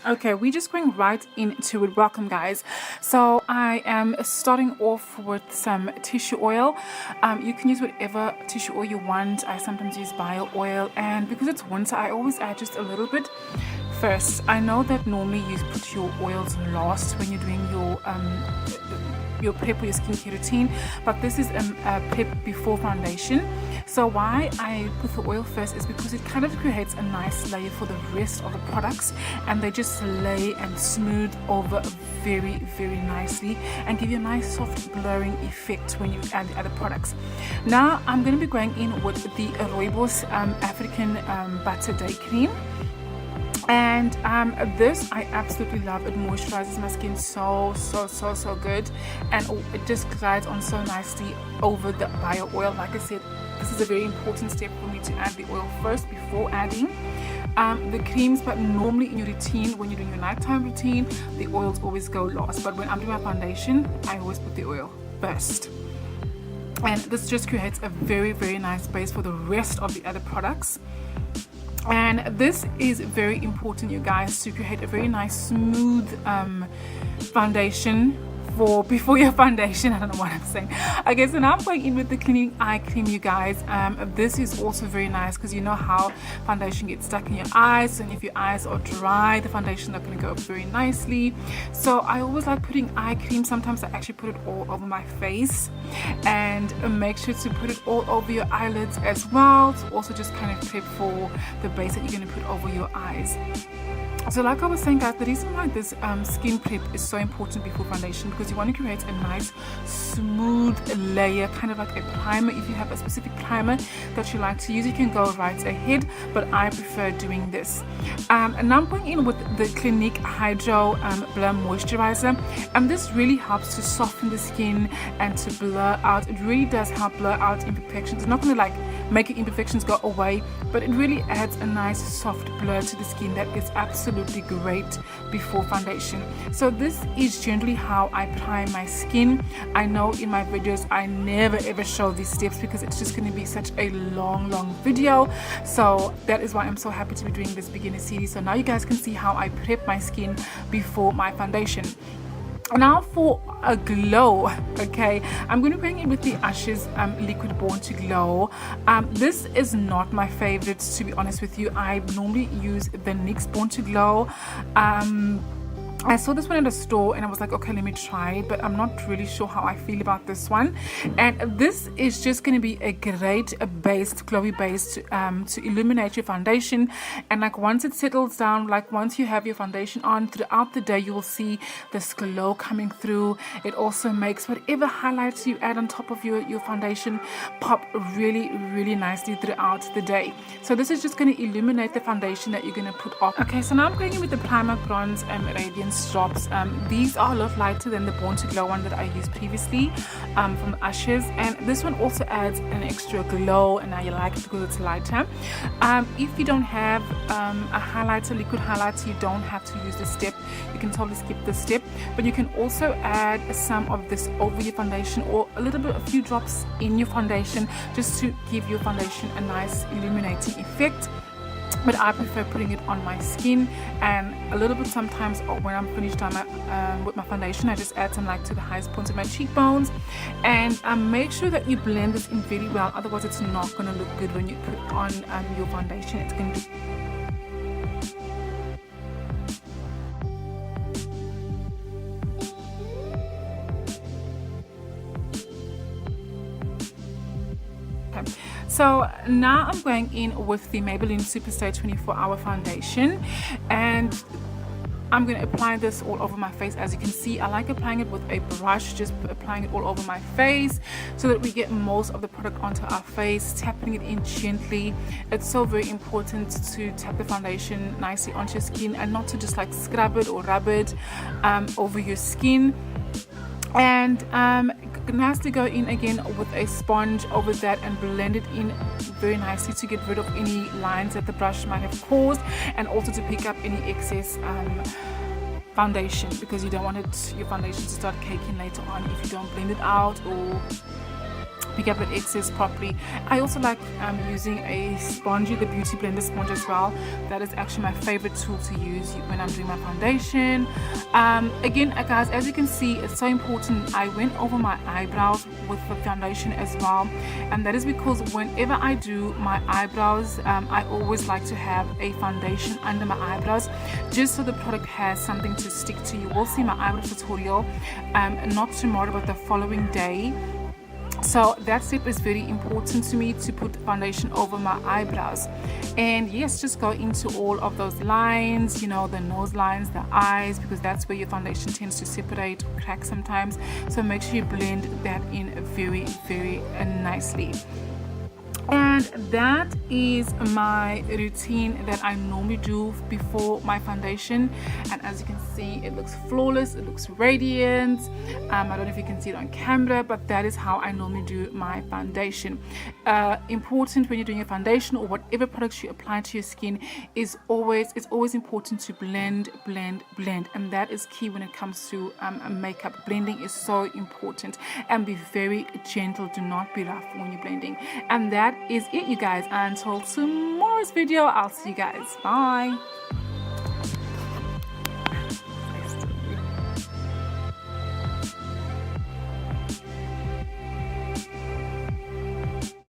Okay, we're just going right into it. Welcome, guys. So I am starting off with some tissue oil. You can use whatever tissue oil you want. I sometimes use bio oil, and because it's winter, I always add just a little bit first. I know that normally you put your oils last when you're doing your prep or your skincare routine, but this is a prep before foundation. So why I put the oil first is because it kind of creates a nice layer for the rest of the products, and they just lay and smooth over very, very nicely and give you a nice soft blurring effect when you add the other products. Now I'm going to be going in with the Rooibos African Butter Day Cream. And this I absolutely love. It moisturizes my skin so good, and it just glides on so nicely over the bio oil. Like I said, this is a very important step for me to add the oil first before adding the creams. But normally in your routine, when you're doing your nighttime routine, the oils always go last, but when I'm doing my foundation, I always put the oil first. And this just creates a very, very nice base for the rest of the other products. And this is very important, you guys, to create a very nice smooth foundation for before your foundation. I don't know what I'm saying. Okay, so now I'm going in with the Clinique eye cream, you guys. This is also very nice because you know how foundation gets stuck in your eyes, and if your eyes are dry, the foundation is not going to go up very nicely. So I always like putting eye cream. Sometimes I actually put it all over my face, and make sure to put it all over your eyelids as well, to also just kind of prep for the base that you're going to put over your eyes. So like I was saying, guys, the reason why this skin prep is so important before foundation, because you want to create a nice smooth layer, kind of like a primer. If you have a specific primer that you like to use, you can go right ahead, but I prefer doing this. And now I'm going in with the Clinique Hydroblur Moisturizer, and this really helps to soften the skin and to blur out. It really does help blur out imperfections. It's not going to like make your imperfections go away, but it really adds a nice soft blur to the skin that is absolutely great before foundation. So this is generally how I prime my skin. I know in my videos I never ever show these steps because it's just going to be such a long video. So that is why I'm so happy to be doing this beginner series. So now you guys can see how I prep my skin before my foundation. Now for a glow, okay, I'm going to bring in with the Ushas Liquid Born to Glow. This is not my favorite, to be honest with you. I normally use the NYX Born to Glow. I saw this one in the store and I was like, okay, let me try it, but I'm not really sure how I feel about this one. And this is just going to be a great base, glowy base to illuminate your foundation. And like once it settles down, like once you have your foundation on throughout the day, you will see this glow coming through. It also makes whatever highlights you add on top of your foundation pop really nicely throughout the day. So this is just going to illuminate the foundation that you're going to put off. Okay, so now I'm going in with the Primark Bronze Radiance drops. These are a lot lighter than the Born to Glow one that I used previously from Ushas, and this one also adds an extra glow, and I like it because it's lighter. If you don't have a highlighter, liquid highlighter, you don't have to use this step. You can totally skip this step, but you can also add some of this over your foundation, or a few drops in your foundation, just to give your foundation a nice illuminating effect. But I prefer putting it on my skin, and a little bit sometimes when I'm finished on with my foundation, I just add some light to the highest points of my cheekbones. And make sure that you blend this in very well, otherwise it's not going to look good when you put on your foundation. It's going to So now I'm going in with the Maybelline Superstay 24-Hour Foundation, and I'm going to apply this all over my face. As you can see, I like applying it with a brush, just applying it all over my face so that we get most of the product onto our face, tapping it in gently. It's so very important to tap the foundation nicely onto your skin and not to just like scrub it or rub it over your skin. And nicely go in again with a sponge over that and blend it in very nicely to get rid of any lines that the brush might have caused, and also to pick up any excess foundation, because you don't want your foundation to start caking later on if you don't blend it out or pick up that excess properly. I also like using a sponge, the beauty blender sponge as well. That is actually my favorite tool to use when I'm doing my foundation. Again, guys, as you can see, it's so important. I went over my eyebrows with the foundation as well, and that is because whenever I do my eyebrows, I always like to have a foundation under my eyebrows, just so the product has something to stick to. You will see my eyebrow tutorial not tomorrow but the following day. So that step is very important to me, to put foundation over my eyebrows. And yes, just go into all of those lines, you know, the nose lines, the eyes, because that's where your foundation tends to separate or crack sometimes. So make sure you blend that in very, very nicely. And that is my routine that I normally do before my foundation. And as you can see, it looks flawless, it looks radiant. I don't know if you can see it on camera, but that is how I normally do my foundation. Important when you're doing a foundation or whatever products you apply to your skin is it's always important to blend, and that is key when it comes to makeup. Blending is so important, and be very gentle. Do not be rough when you're blending. And that is it, you guys. Until tomorrow's video, I'll see you guys. Bye.